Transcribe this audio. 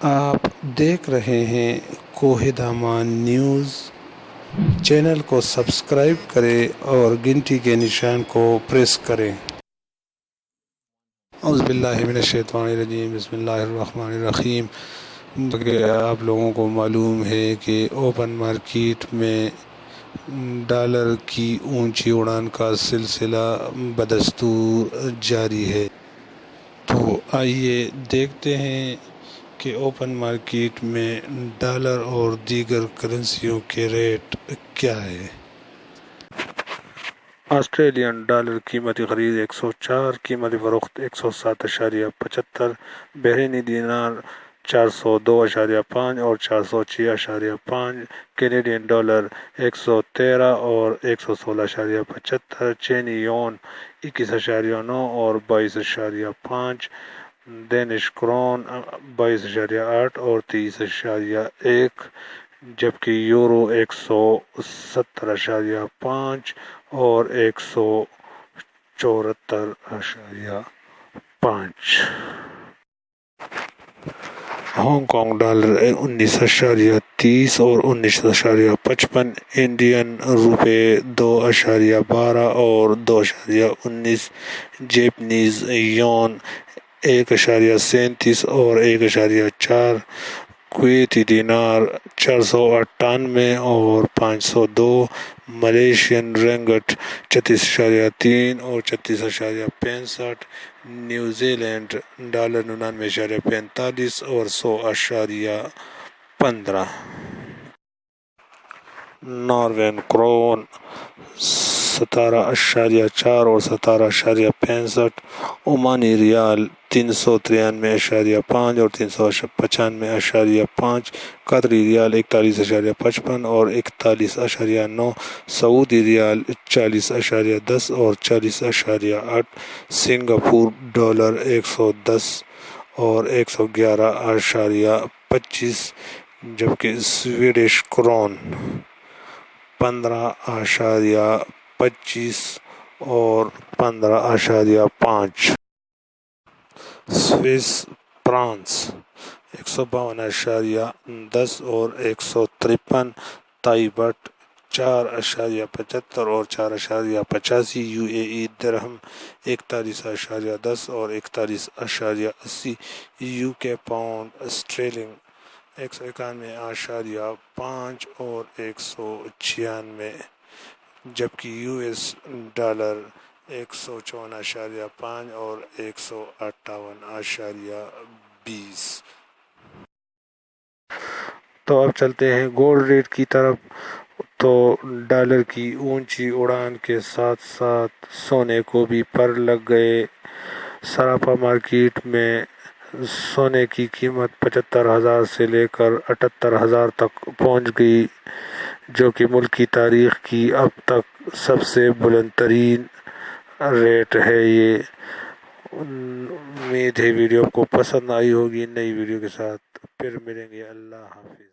آپ دیکھ رہے ہیں کوہ دامان نیوز۔ چینل کو سبسکرائب کریں اور گھنٹی کے نشان کو پریس کریں۔ اعوذ باللہ من الشیطان الرجیم، بسم اللہ الرحمن الرحیم۔ آپ لوگوں کو معلوم ہے کہ اوپن مارکیٹ میں ڈالر کی اونچی اڑان کا سلسلہ بدستور جاری ہے۔ تو آئیے دیکھتے ہیں کہ اوپن مارکیٹ میں ڈالر اور دیگر کرنسیوں کے ریٹ کیا ہے۔ آسٹریلین ڈالر قیمت خرید 104، قیمت فروخت 107.75، بحرینی دینار 402.5 اور 406.5، کینیڈین ڈالر 113 اور 116.75، چینی یون 21.9 اور 22.5، دینش کرون 22.8 اور 30.1، جبکہ یورو 170.5 اور 174.5۔ ہانگ کانگ ڈالر 19.30 اور 19.55، انڈین روپے 2.12 اور 2.19، جیپنیز یون 1.37 اور 1.4، کویتی دینار 498 اور 502، ملیشین رنگٹ 36.3 اور 36.65، نیوزی لینڈ ڈالر 99.45 اور 100.15، ناروین کرون 17.4 اور 17.65، عمانی ریال 393.5 اور 395.5، قطری ریال 41.55 اور 41.9، سعودی ریال 40.10 اور 40.8، سنگاپور ڈالر 110 اور 111.25، جبکہ سویڈش کرون 15.25 اور 15.5، سوئس فرانس 152.10 اور 153، تائی بٹ 4.75 اور 4.85، یو اے ای درہم 41.10 اور 41.80، یو کے پاؤنڈ اسٹرلنگ 191.5 اور 196، جبکہ یو ایس ڈالر 154.5 اور 158.20۔ تو اب چلتے ہیں گولڈ ریٹ کی طرف۔ تو ڈالر کی اونچی اڑان کے ساتھ ساتھ سونے کو بھی پر لگ گئے۔ سراپا مارکیٹ میں سونے کی قیمت 75,000 سے لے کر 78,000 تک پہنچ گئی، جو کہ ملک کی تاریخ کی اب تک سب سے بلند ترین ریٹ ہے۔ یہ امید ہے ویڈیو آپ کو پسند آئی ہوگی۔ نئی ویڈیو کے ساتھ پھر ملیں گے۔ اللہ حافظ۔